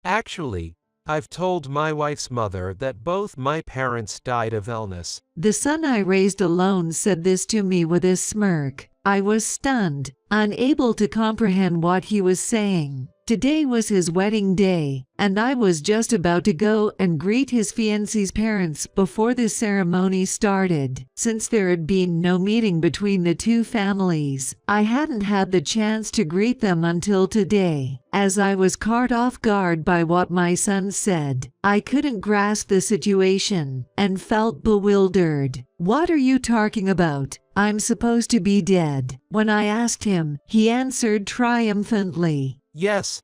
Actually, I've told my wife's mother that both my parents died of illness. The son I raised alone said this to me with a smirk. I was stunned, unable to comprehend what he was saying. Today was his wedding day, and I was just about to go and greet his fiancée's parents before the ceremony started. Since there had been no meeting between the two families, I hadn't had the chance to greet them until today. As I was caught off guard by what my son said, I couldn't grasp the situation and felt bewildered. "What are you talking about? I'm supposed to be dead." When I asked him, he answered triumphantly, Yes,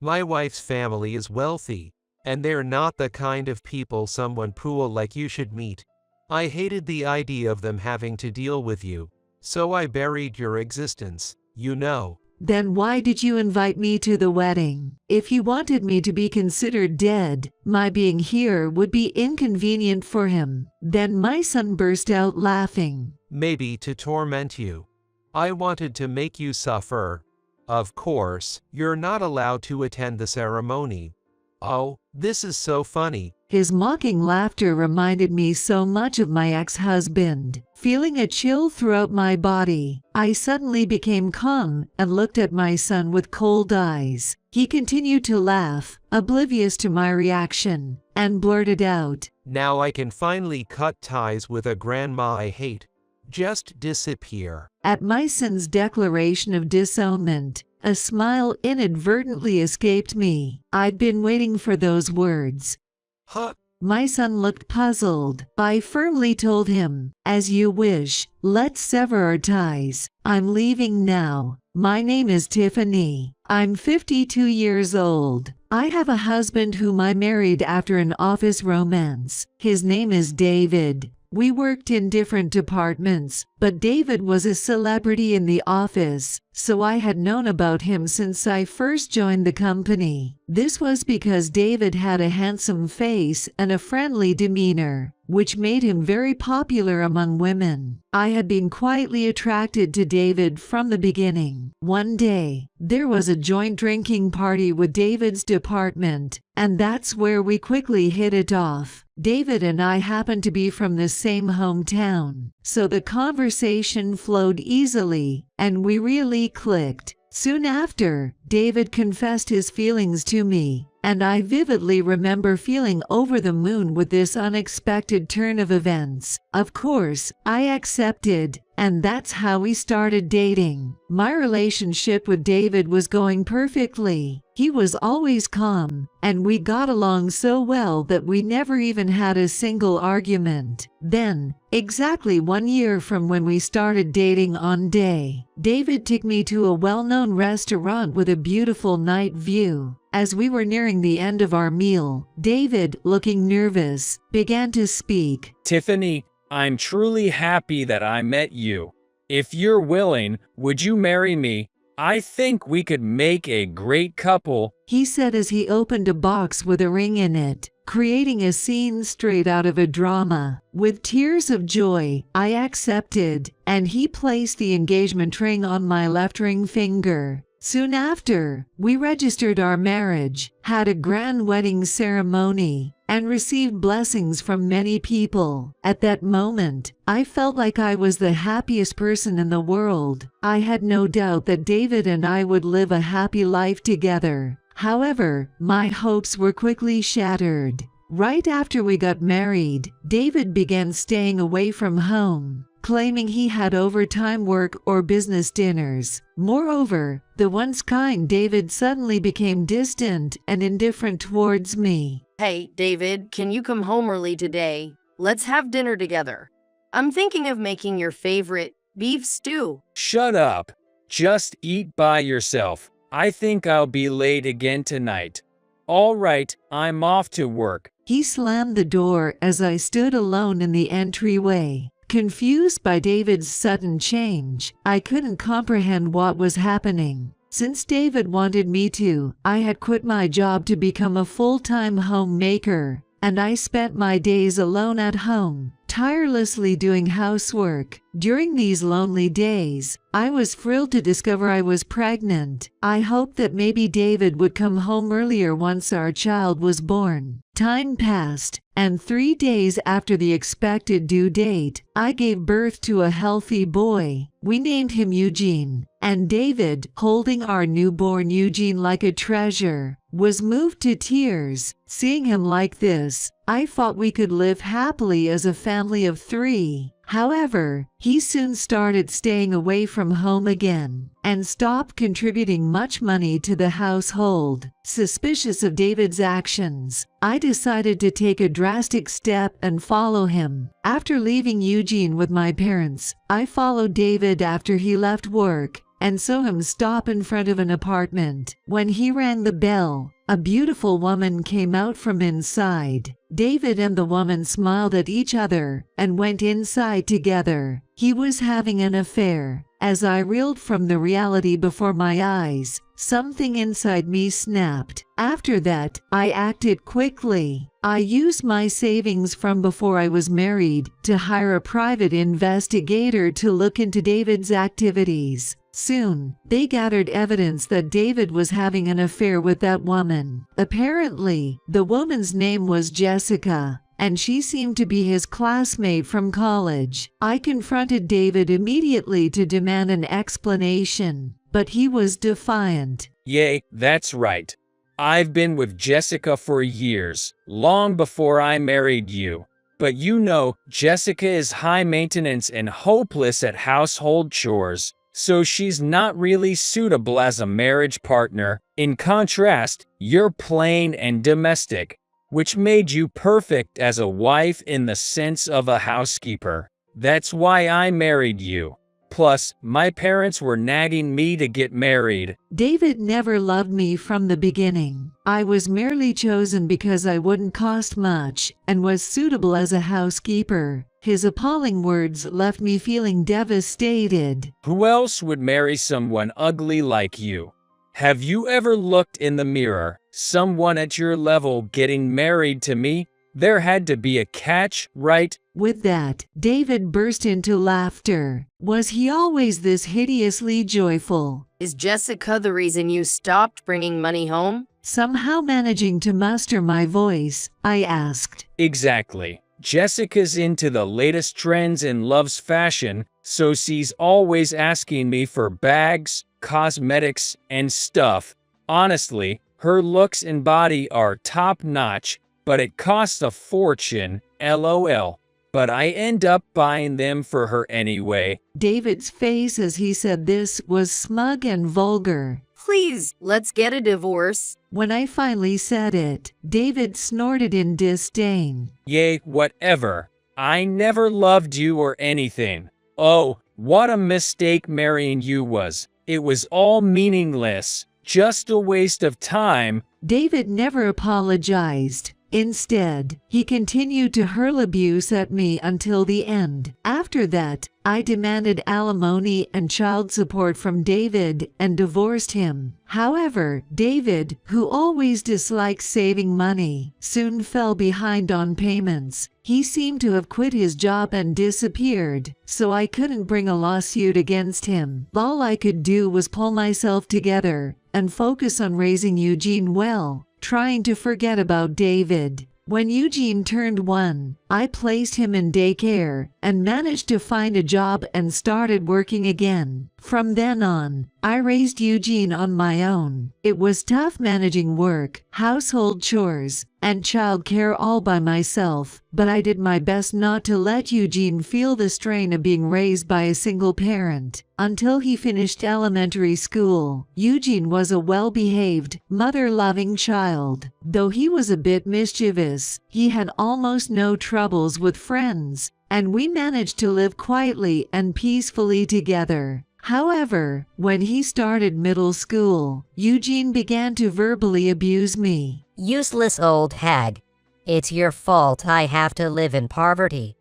my wife's family is wealthy, and they're not the kind of people someone cool like you should meet. I hated the idea of them having to deal with you, so I buried your existence, you know. "Then why did you invite me to the wedding? If you wanted me to be considered dead, my being here would be inconvenient for him." Then my son burst out laughing. Maybe to torment you. I wanted to make you suffer. Of course, you're not allowed to attend the ceremony. Oh, this is so funny. His mocking laughter reminded me so much of my ex-husband. Feeling a chill throughout my body, I suddenly became calm and looked at my son with cold eyes. He continued to laugh, oblivious to my reaction, and blurted out, "Now I can finally cut ties with a grandma I hate. Just disappear." At my son's declaration of disownment, a smile inadvertently escaped me. I'd been waiting for those words. Huh? My son looked puzzled. I firmly told him, "As you wish, let's sever our ties. I'm leaving now. My name is Tiffany. I'm 52 years old. I have a husband whom I married after an office romance. His name is David. We worked in different departments, but David was a celebrity in the office, so I had known about him since I first joined the company. This was because David had a handsome face and a friendly demeanor, which made him very popular among women. I had been quietly attracted to David from the beginning. One day, there was a joint drinking party with David's department, and that's where we quickly hit it off. David and I happened to be from the same hometown, so the conversation flowed easily, and we really clicked. Soon after, David confessed his feelings to me, and I vividly remember feeling over the moon with this unexpected turn of events. Of course, I accepted, and that's how we started dating. My relationship with David was going perfectly. He was always calm, and we got along so well that we never even had a single argument. Then, exactly 1 year from when we started dating on day, David took me to a well-known restaurant with a beautiful night view. As we were nearing the end of our meal, David, looking nervous, began to speak. "Tiffany, I'm truly happy that I met you. If you're willing, would you marry me? I think we could make a great couple," he said as he opened a box with a ring in it, creating a scene straight out of a drama. With tears of joy, I accepted, and he placed the engagement ring on my left ring finger. Soon after, we registered our marriage, had a grand wedding ceremony, and received blessings from many people. At that moment, I felt like I was the happiest person in the world. I had no doubt that David and I would live a happy life together. However, my hopes were quickly shattered. Right after we got married, David began staying away from home, claiming he had overtime work or business dinners. Moreover, the once kind David suddenly became distant and indifferent towards me. "Hey, David, can you come home early today? Let's have dinner together. I'm thinking of making your favorite beef stew." "Shut up. Just eat by yourself. I think I'll be late again tonight. All right, I'm off to work." He slammed the door as I stood alone in the entryway. Confused by David's sudden change, I couldn't comprehend what was happening. Since David wanted me to, I had quit my job to become a full-time homemaker, and I spent my days alone at home, tirelessly doing housework. During these lonely days, I was thrilled to discover I was pregnant. I hoped that maybe David would come home earlier once our child was born. Time passed, and 3 days after the expected due date, I gave birth to a healthy boy. We named him Eugene, and David, holding our newborn Eugene like a treasure, was moved to tears. Seeing him like this, I thought we could live happily as a family of 3. However, he soon started staying away from home again and stopped contributing much money to the household. Suspicious of David's actions, I decided to take a drastic step and follow him. After leaving Eugene with my parents, I followed David after he left work and saw him stop in front of an apartment. When he rang the bell, a beautiful woman came out from inside. David and the woman smiled at each other and went inside together. He was having an affair. As I reeled from the reality before my eyes, something inside me snapped. After that, I acted quickly. I used my savings from before I was married to hire a private investigator to look into David's activities. Soon, they gathered evidence that David was having an affair with that woman. Apparently, the woman's name was Jessica, and she seemed to be his classmate from college. I confronted David immediately to demand an explanation, but he was defiant. Yay, that's right. I've been with Jessica for years, long before I married you. But you know, Jessica is high maintenance and hopeless at household chores. So she's not really suitable as a marriage partner. In contrast, you're plain and domestic, which made you perfect as a wife in the sense of a housekeeper. That's why I married you. Plus, my parents were nagging me to get married. David never loved me from the beginning. I was merely chosen because I wouldn't cost much and was suitable as a housekeeper. His appalling words left me feeling devastated. Who else would marry someone ugly like you? Have you ever looked in the mirror? Someone at your level getting married to me? There had to be a catch, right? With that, David burst into laughter. Was he always this hideously joyful? Is Jessica the reason you stopped bringing money home? Somehow managing to muster my voice, I asked. Exactly. Jessica's into the latest trends and loves fashion, so she's always asking me for bags, cosmetics, and stuff. Honestly, her looks and body are top-notch, but it costs a fortune, LOL. But I end up buying them for her anyway. David's face as he said this was smug and vulgar. Please, let's get a divorce. When I finally said it, David snorted in disdain. Yay, whatever. I never loved you or anything. Oh, what a mistake marrying you was. It was all meaningless, just a waste of time. David never apologized. Instead, he continued to hurl abuse at me until the end. After that, I demanded alimony and child support from David and divorced him. However, David, who always disliked saving money, soon fell behind on payments. He seemed to have quit his job and disappeared, so I couldn't bring a lawsuit against him. All I could do was pull myself together and focus on raising Eugene well, trying to forget about David. When Eugene turned 1, I placed him in daycare and managed to find a job and started working again. From then on, I raised Eugene on my own. It was tough managing work, household chores, and childcare all by myself, but I did my best not to let Eugene feel the strain of being raised by a single parent. Until he finished elementary school, Eugene was a well-behaved, mother-loving child. Though he was a bit mischievous, he had almost no troubles with friends, and we managed to live quietly and peacefully together. However, when he started middle school, Eugene began to verbally abuse me. Useless old hag. It's your fault I have to live in poverty.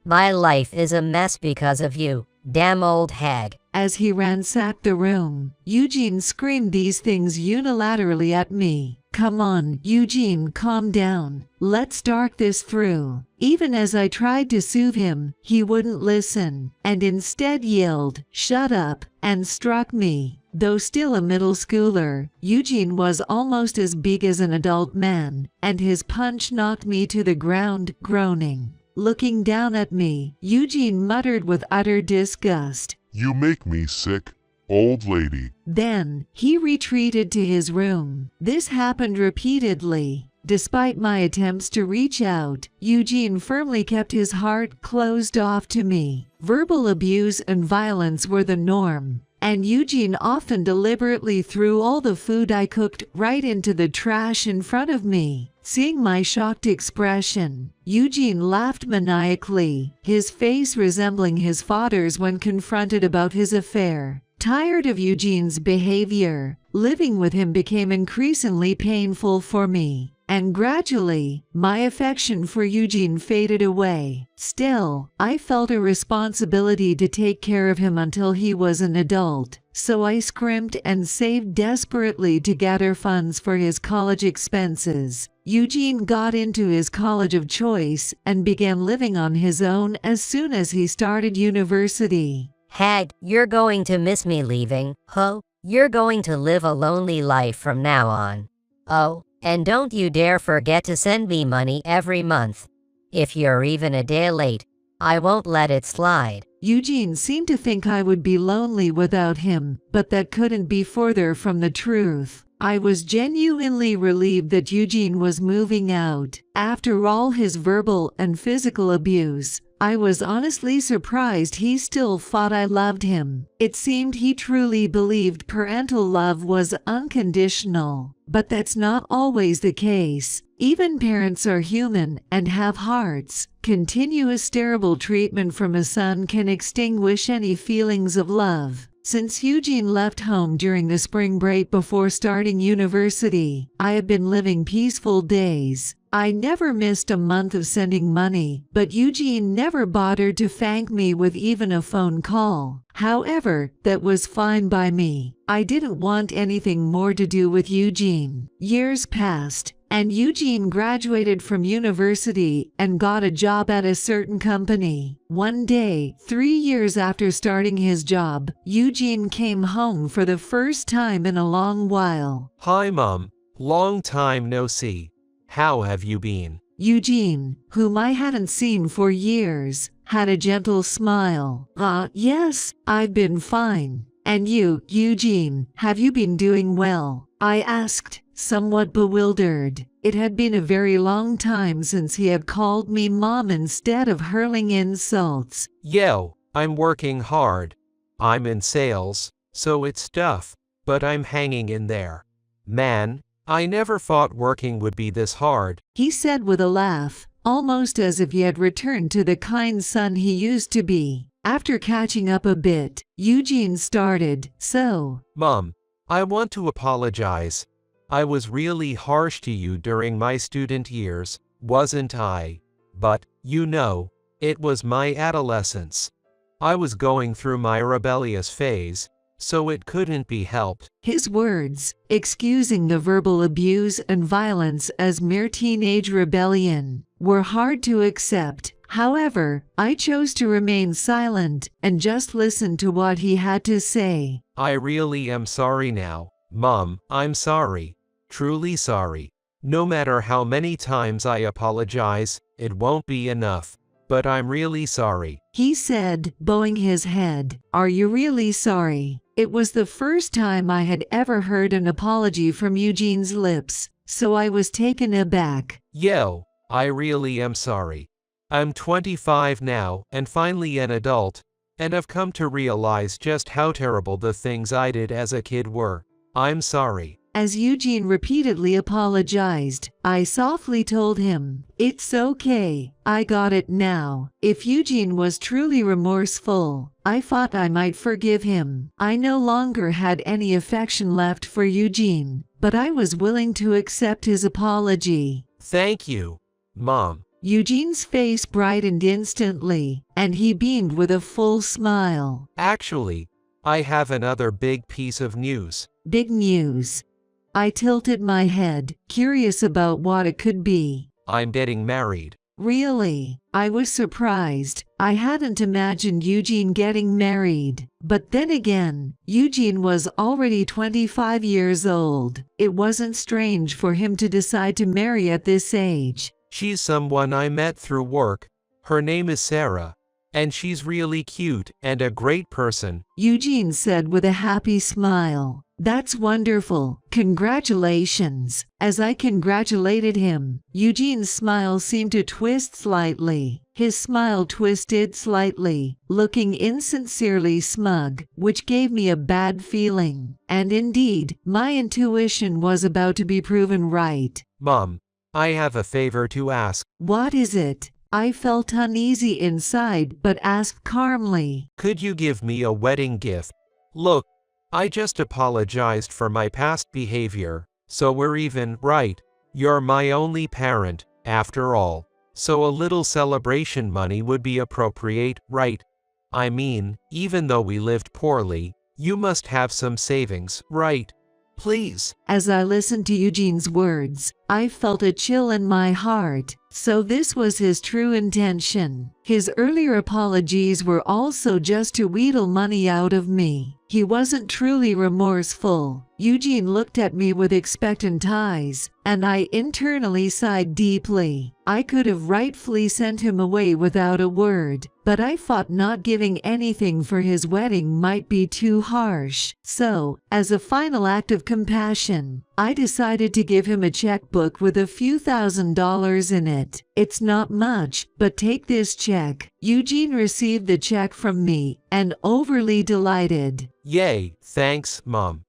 My life is a mess because of you, damn old hag. As he ransacked the room, Eugene screamed these things unilaterally at me. Come on, Eugene, calm down. Let's talk this through. Even as I tried to soothe him, he wouldn't listen, and instead yelled, "Shut up," and struck me. Though still a middle schooler, Eugene was almost as big as an adult man, and his punch knocked me to the ground, groaning. Looking down at me, Eugene muttered with utter disgust, "You make me sick, old lady." Then, he retreated to his room. This happened repeatedly. Despite my attempts to reach out, Eugene firmly kept his heart closed off to me. Verbal abuse and violence were the norm, and Eugene often deliberately threw all the food I cooked right into the trash in front of me. Seeing my shocked expression, Eugene laughed maniacally, his face resembling his father's when confronted about his affair. Tired of Eugene's behavior, living with him became increasingly painful for me, and gradually, my affection for Eugene faded away. Still, I felt a responsibility to take care of him until he was an adult, so I scrimped and saved desperately to gather funds for his college expenses. Eugene got into his college of choice and began living on his own as soon as he started university. Hag, you're going to miss me leaving, ho? You're going to live a lonely life from now on. Oh, and don't you dare forget to send me money every month. If you're even a day late, I won't let it slide. Eugene seemed to think I would be lonely without him, but that couldn't be further from the truth. I was genuinely relieved that Eugene was moving out. After all his verbal and physical abuse, I was honestly surprised he still thought I loved him. It seemed he truly believed parental love was unconditional. But that's not always the case. Even parents are human and have hearts. Continuous terrible treatment from a son can extinguish any feelings of love. Since Eugene left home during the spring break before starting university, I have been living peaceful days. I never missed a month of sending money, but Eugene never bothered to thank me with even a phone call. However, that was fine by me. I didn't want anything more to do with Eugene. Years passed, and Eugene graduated from university and got a job at a certain company. One day, 3 years after starting his job, Eugene came home for the first time in a long while. Hi, Mom. Long time no see. How have you been? Eugene, whom I hadn't seen for years, had a gentle smile. Yes, I've been fine. And you, Eugene, have you been doing well? I asked, somewhat bewildered. It had been a very long time since he had called me Mom instead of hurling insults. Yo, I'm working hard. I'm in sales, so it's tough, but I'm hanging in there. Man, I never thought working would be this hard, he said with a laugh, almost as if he had returned to the kind son he used to be. After catching up a bit, Eugene started, "So, Mom, I want to apologize. I was really harsh to you during my student years, wasn't I? But, you know, it was my adolescence. I was going through my rebellious phase, so it couldn't be helped." His words, excusing the verbal abuse and violence as mere teenage rebellion, were hard to accept. However, I chose to remain silent and just listen to what he had to say. I really am sorry now, Mom. I'm sorry. Truly sorry. No matter how many times I apologize, it won't be enough. But I'm really sorry, he said, bowing his head. Are you really sorry? It was the first time I had ever heard an apology from Eugene's lips, so I was taken aback. Yo, I really am sorry. I'm 25 now, and finally an adult, and I've come to realize just how terrible the things I did as a kid were. I'm sorry. As Eugene repeatedly apologized, I softly told him, "It's okay, I got it now." If Eugene was truly remorseful, I thought I might forgive him. I no longer had any affection left for Eugene, but I was willing to accept his apology. Thank you, Mom. Eugene's face brightened instantly, and he beamed with a full smile. Actually, I have another big piece of news. Big news. I tilted my head, curious about what it could be. I'm getting married. Really? I was surprised. I hadn't imagined Eugene getting married. But then again, Eugene was already 25 years old. It wasn't strange for him to decide to marry at this age. She's someone I met through work. Her name is Sarah. And she's really cute and a great person. Eugene said with a happy smile. That's wonderful. Congratulations. As I congratulated him, Eugene's smile seemed to twist slightly. His smile twisted slightly, looking insincerely smug, which gave me a bad feeling. And indeed, my intuition was about to be proven right. Mom, I have a favor to ask. What is it? I felt uneasy inside but asked calmly. Could you give me a wedding gift? Look, I just apologized for my past behavior, so we're even, right? You're my only parent, after all. So a little celebration money would be appropriate, right? I mean, even though we lived poorly, you must have some savings, right? Please. As I listened to Eugene's words, I felt a chill in my heart. So this was his true intention. His earlier apologies were also just to wheedle money out of me. He wasn't truly remorseful. Eugene looked at me with expectant eyes, and I internally sighed deeply. I could have rightfully sent him away without a word, but I thought not giving anything for his wedding might be too harsh. So, as a final act of compassion, I decided to give him a checkbook with a few $1,000s in it. It's not much, but take this check. Eugene received the check from me, and overly delighted. Yay, thanks, Mom.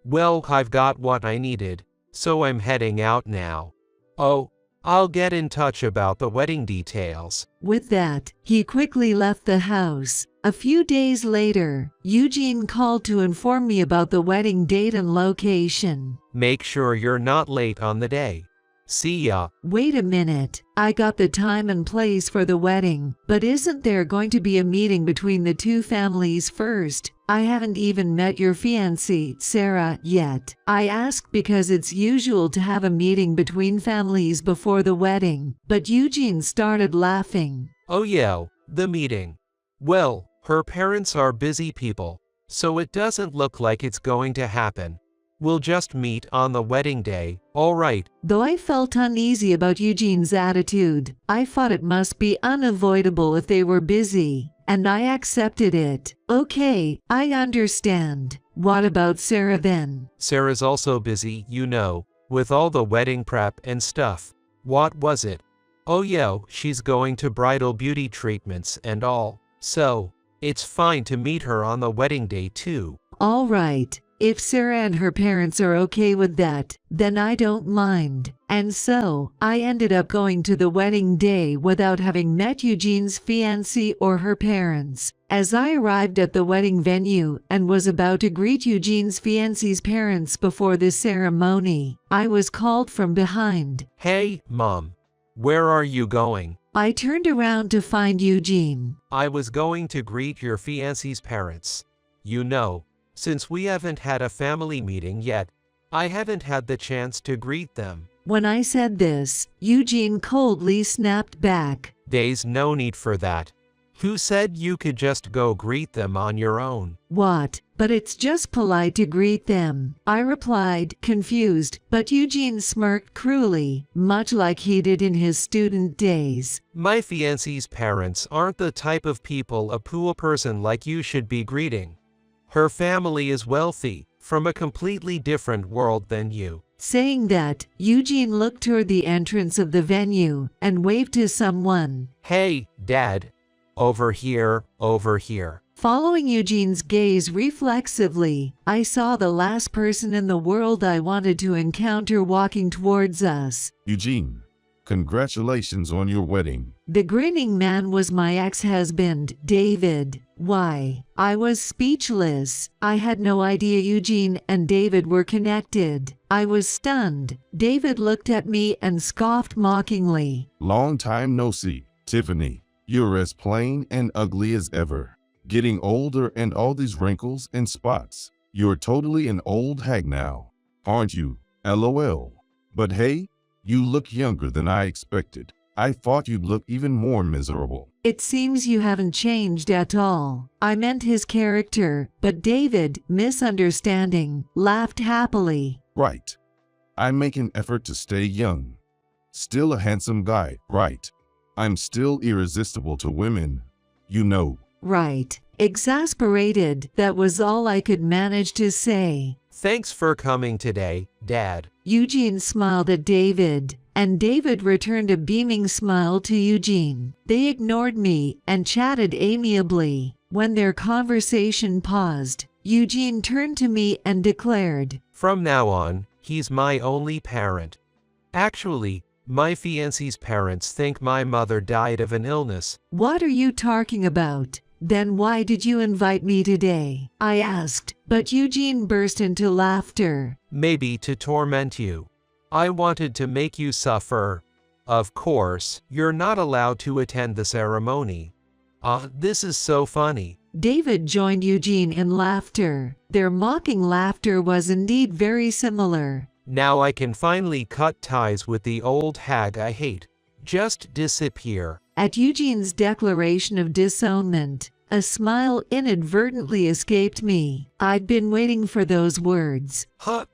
Well, I've got what I needed, so I'm heading out now. Oh, I'll get in touch about the wedding details. With that, he quickly left the house. A few days later, Eugene called to inform me about the wedding date and location. Make sure you're not late on the day. See ya. Wait a minute. I got the time and place for the wedding, but isn't there going to be a meeting between the two families first? I haven't even met your fiancée, Sarah, yet. I asked because it's usual to have a meeting between families before the wedding, but Eugene started laughing. Oh yeah, the meeting. Well, her parents are busy people, so it doesn't look like it's going to happen. We'll just meet on the wedding day, all right? Though I felt uneasy about Eugene's attitude, I thought it must be unavoidable if they were busy, and I accepted it. Okay, I understand. What about Sarah then? Sarah's also busy, you know, with all the wedding prep and stuff. What was it? Oh yeah, she's going to bridal beauty treatments and all. So, it's fine to meet her on the wedding day too. All right. If Sarah and her parents are okay with that, then I don't mind. And so, I ended up going to the wedding day without having met Eugene's fiancée or her parents. As I arrived at the wedding venue and was about to greet Eugene's fiancée's parents before the ceremony, I was called from behind. Hey, Mom. Where are you going? I turned around to find Eugene. I was going to greet your fiancée's parents. You know, since we haven't had a family meeting yet, I haven't had the chance to greet them. When I said this, Eugene coldly snapped back. There's no need for that. Who said you could just go greet them on your own? What? But it's just polite to greet them, I replied, confused, but Eugene smirked cruelly, much like he did in his student days. My fiancée's parents aren't the type of people a poor person like you should be greeting. Her family is wealthy, from a completely different world than you. Saying that, Eugene looked toward the entrance of the venue and waved to someone. Hey, Dad. Over here, over here. Following Eugene's gaze reflexively, I saw the last person in the world I wanted to encounter walking towards us. Eugene, congratulations on your wedding. The grinning man was my ex-husband, David. Why, I was speechless. I had no idea Eugene and David were connected. I was stunned. David looked at me and scoffed mockingly. Long time no see, Tiffany. You're as plain and ugly as ever. Getting older and all these wrinkles and spots. You're totally an old hag now, aren't you? LOL. But hey, you look younger than I expected. I thought you'd look even more miserable. It seems you haven't changed at all. I meant his character, but David, misunderstanding, laughed happily. Right. I make an effort to stay young. Still a handsome guy, right? I'm still irresistible to women, you know. Right. Exasperated, that was all I could manage to say. Thanks for coming today, Dad. Eugene smiled at David, and David returned a beaming smile to Eugene. They ignored me and chatted amiably. When their conversation paused, Eugene turned to me and declared, From now on, he's my only parent. Actually, my fiancé's parents think my mother died of an illness. "What are you talking about? Then why did you invite me today?" I asked, but Eugene burst into laughter. Maybe to torment you. I wanted to make you suffer. Of course, you're not allowed to attend the ceremony. This is so funny. David joined Eugene in laughter. Their mocking laughter was indeed very similar. Now I can finally cut ties with the old hag I hate. Just disappear. At Eugene's declaration of disownment, a smile inadvertently escaped me. I'd been waiting for those words. Huh?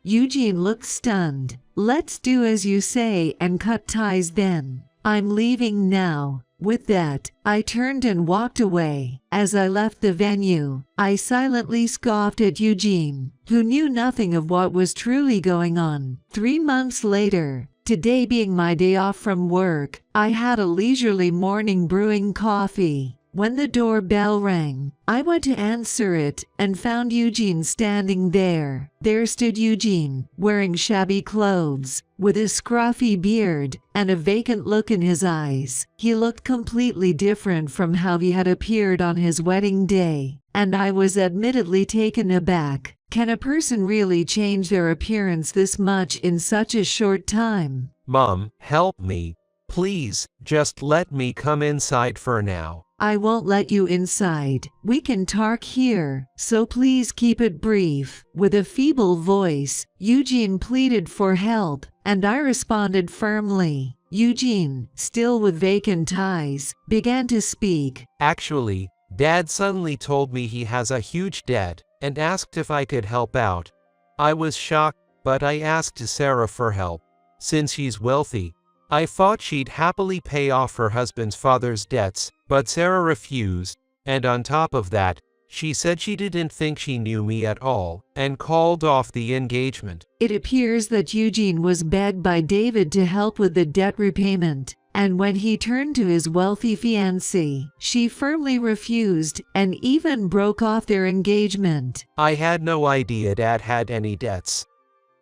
Eugene looked stunned. "Let's do as you say and cut ties then. I'm leaving now." With that, I turned and walked away. As I left the venue, I silently scoffed at Eugene, who knew nothing of what was truly going on. 3 months later, today being my day off from work, I had a leisurely morning brewing coffee. When the doorbell rang, I went to answer it and found Eugene standing there. There stood Eugene, wearing shabby clothes, with a scruffy beard and a vacant look in his eyes. He looked completely different from how he had appeared on his wedding day, and I was admittedly taken aback. Can a person really change their appearance this much in such a short time? Mom, help me. Please, just let me come inside for now. "I won't let you inside. We can talk here, so please keep it brief." With a feeble voice, Eugene pleaded for help, and I responded firmly. Eugene, still with vacant eyes, began to speak. Actually, Dad suddenly told me he has a huge debt and asked if I could help out. I was shocked, but I asked Sarah for help. Since she's wealthy, I thought she'd happily pay off her husband's father's debts, but Sarah refused, and on top of that, she said she didn't think she knew me at all, and called off the engagement. It appears that Eugene was begged by David to help with the debt repayment, and when he turned to his wealthy fiancée, she firmly refused and even broke off their engagement. I had no idea Dad had any debts.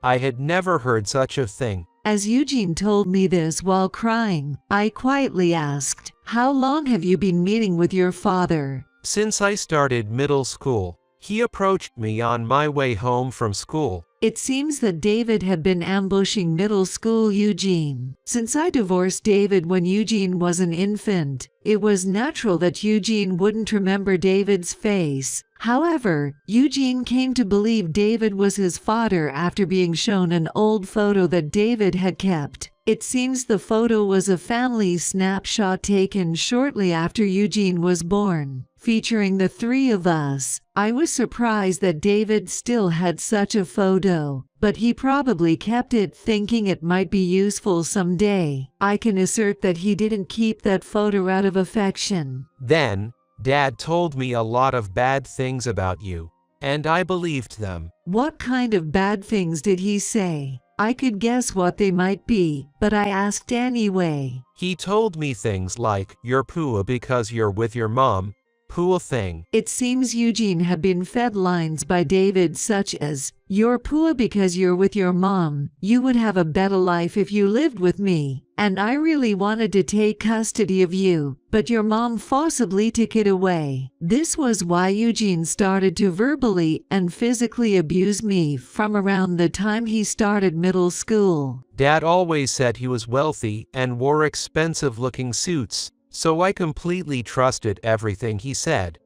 I had never heard such a thing. As Eugene told me this while crying, I quietly asked, "How long have you been meeting with your father?" Since I started middle school, he approached me on my way home from school. It seems that David had been ambushing middle school Eugene. Since I divorced David when Eugene was an infant, it was natural that Eugene wouldn't remember David's face. However, Eugene came to believe David was his father after being shown an old photo that David had kept. It seems the photo was a family snapshot taken shortly after Eugene was born, featuring the 3 of us. I was surprised that David still had such a photo, but he probably kept it thinking it might be useful someday. I can assert that he didn't keep that photo out of affection. Then, Dad told me a lot of bad things about you, and I believed them. What kind of bad things did he say? I could guess what they might be, but I asked anyway. He told me things like, "You're poor because you're with your mom." Poor thing. It seems Eugene had been fed lines by David such as, "You're poor because you're with your mom. You would have a better life if you lived with me. And I really wanted to take custody of you, but your mom forcibly took it away." This was why Eugene started to verbally and physically abuse me from around the time he started middle school. Dad always said he was wealthy and wore expensive-looking suits, so I completely trusted everything he said.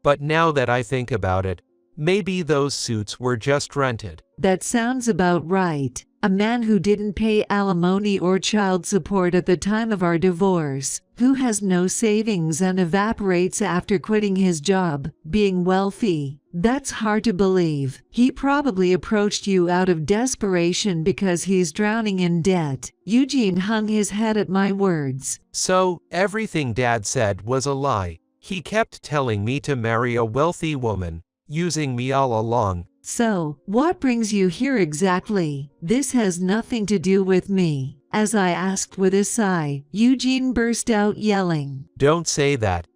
But now that I think about it, maybe those suits were just rented. That sounds about right. a man who didn't pay alimony or child support at the time of our divorce, who has no savings and evaporates after quitting his job, being wealthy. That's hard to believe. He probably approached you out of desperation because he's drowning in debt. Eugene hung his head at my words. So, everything Dad said was a lie. He kept telling me to marry a wealthy woman, using me all along. So, what brings you here exactly? This has nothing to do with me. As I asked with a sigh, Eugene burst out yelling. Don't say that.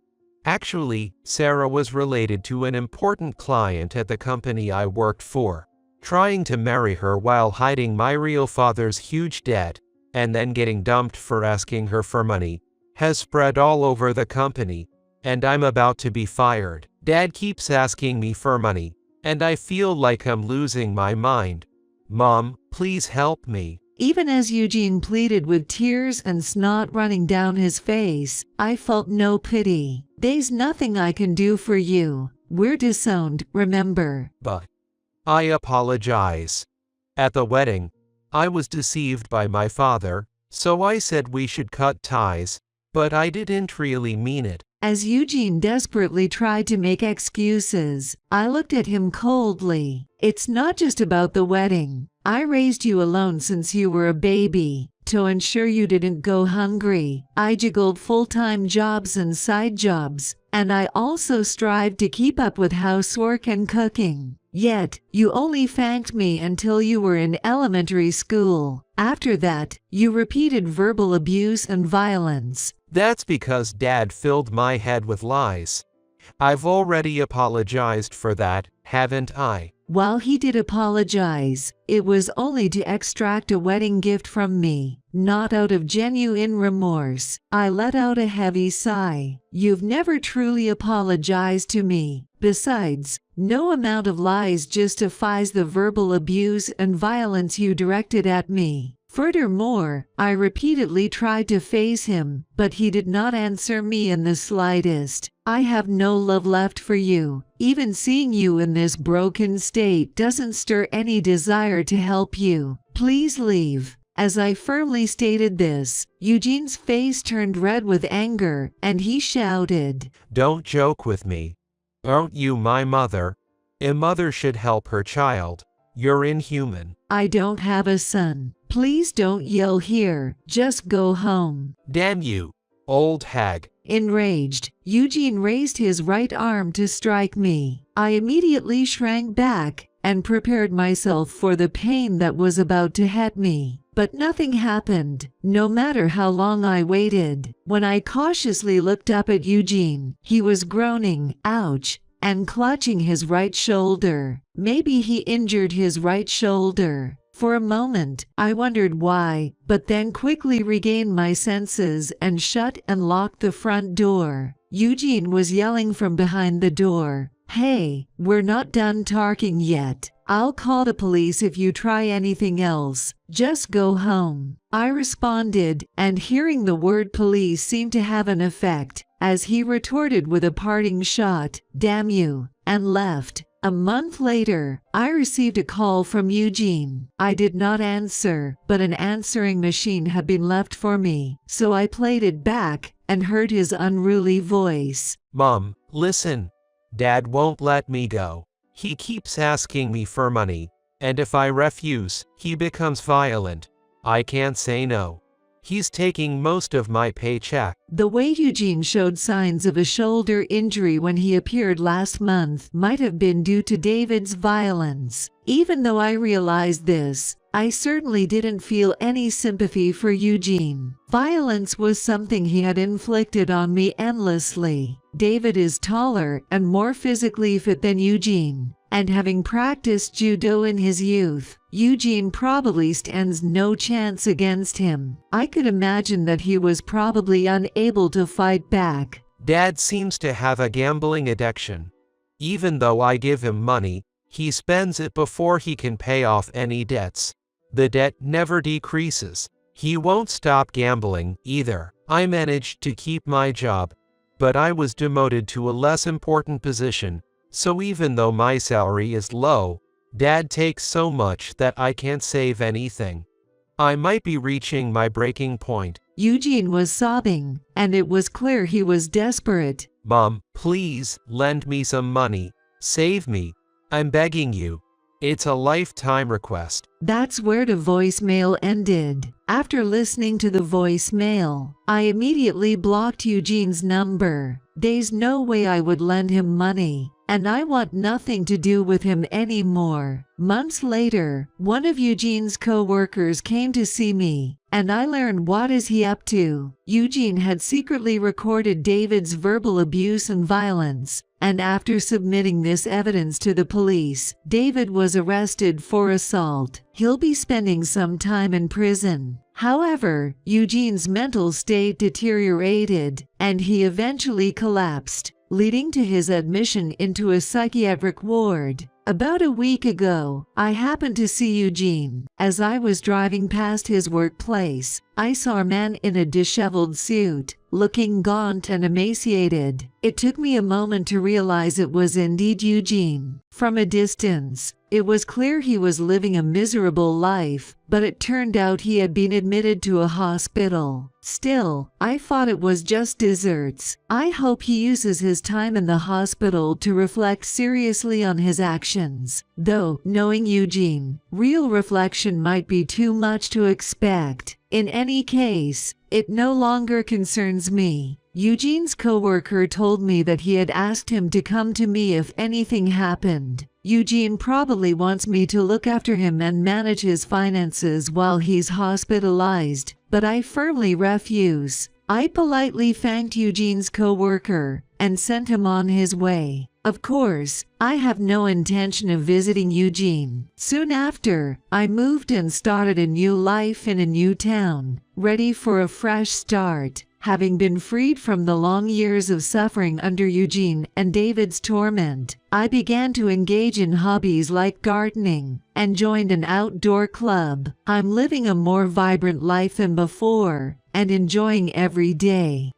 Actually, Sarah was related to an important client at the company I worked for. Trying to marry her while hiding my real father's huge debt, and then getting dumped for asking her for money, has spread all over the company, and I'm about to be fired. Dad keeps asking me for money, and I feel like I'm losing my mind. Mom, please help me. Even as Eugene pleaded with tears and snot running down his face, I felt no pity. There's nothing I can do for you. We're disowned, remember? But I apologize. At the wedding, I was deceived by my father, so I said we should cut ties, but I didn't really mean it. As Eugene desperately tried to make excuses, I looked at him coldly. It's not just about the wedding. I raised you alone since you were a baby. To ensure you didn't go hungry, I juggled full-time jobs and side jobs, and I also strived to keep up with housework and cooking. Yet, you only thanked me until you were in elementary school. After that, you repeated verbal abuse and violence. That's because Dad filled my head with lies. I've already apologized for that, haven't I? While he did apologize, it was only to extract a wedding gift from me, not out of genuine remorse. I let out a heavy sigh. You've never truly apologized to me. Besides, no amount of lies justifies the verbal abuse and violence you directed at me. Furthermore, I repeatedly tried to face him, but he did not answer me in the slightest. I have no love left for you. Even seeing you in this broken state doesn't stir any desire to help you. Please leave. As I firmly stated this, Eugene's face turned red with anger, and he shouted, Don't joke with me. Aren't you my mother? A mother should help her child. You're inhuman. I don't have a son. Please don't yell here. Just go home. Damn you, old hag. Enraged, Eugene raised his right arm to strike me. I immediately shrank back and prepared myself for the pain that was about to hit me. But nothing happened, no matter how long I waited. When I cautiously looked up at Eugene, he was groaning, ouch, and clutching his right shoulder. Maybe he injured his right shoulder. For a moment, I wondered why, but then quickly regained my senses and shut and locked the front door. Eugene was yelling from behind the door, Hey, we're not done talking yet. I'll call the police if you try anything else. Just go home. I responded, and hearing the word police seemed to have an effect, as he retorted with a parting shot, Damn you, and left. A month later, I received a call from Eugene. I did not answer, but an answering machine had been left for me, so I played it back and heard his unruly voice. Mom, listen. Dad won't let me go. He keeps asking me for money, and if I refuse, he becomes violent. I can't say no. He's taking most of my paycheck. The way Eugene showed signs of a shoulder injury when he appeared last month might have been due to David's violence. Even though I realized this, I certainly didn't feel any sympathy for Eugene. Violence was something he had inflicted on me endlessly. David is taller and more physically fit than Eugene, and having practiced judo in his youth, Eugene probably stands no chance against him. I could imagine that he was probably unable to fight back. Dad seems to have a gambling addiction. Even though I give him money, he spends it before he can pay off any debts. The debt never decreases. He won't stop gambling either. I managed to keep my job, but I was demoted to a less important position, so even though my salary is low, Dad takes so much that I can't save anything. I might be reaching my breaking point. Eugene was sobbing, and it was clear he was desperate. Mom, please, lend me some money. Save me. I'm begging you. It's a lifetime request. That's where the voicemail ended. After listening to the voicemail, I immediately blocked Eugene's number. There's no way I would lend him money, and I want nothing to do with him anymore. Months later, one of Eugene's co-workers came to see me, and I learned what is he up to. Eugene had secretly recorded David's verbal abuse and violence, and after submitting this evidence to the police, David was arrested for assault. He'll be spending some time in prison. However, Eugene's mental state deteriorated, and he eventually collapsed, leading to his admission into a psychiatric ward. About a week ago, I happened to see Eugene. As I was driving past his workplace, I saw a man in a disheveled suit, looking gaunt and emaciated. It took me a moment to realize it was indeed Eugene. From a distance, it was clear he was living a miserable life, but it turned out he had been admitted to a hospital. Still, I thought it was just desserts. I hope he uses his time in the hospital to reflect seriously on his actions. Though, knowing Eugene, real reflection might be too much to expect. In any case, it no longer concerns me. Eugene's coworker told me that he had asked him to come to me if anything happened. Eugene probably wants me to look after him and manage his finances while he's hospitalized, but I firmly refuse. I politely thanked Eugene's coworker and sent him on his way. Of course, I have no intention of visiting Eugene. Soon after, I moved and started a new life in a new town, ready for a fresh start. Having been freed from the long years of suffering under Eugene and David's torment, I began to engage in hobbies like gardening and joined an outdoor club. I'm living a more vibrant life than before and enjoying every day.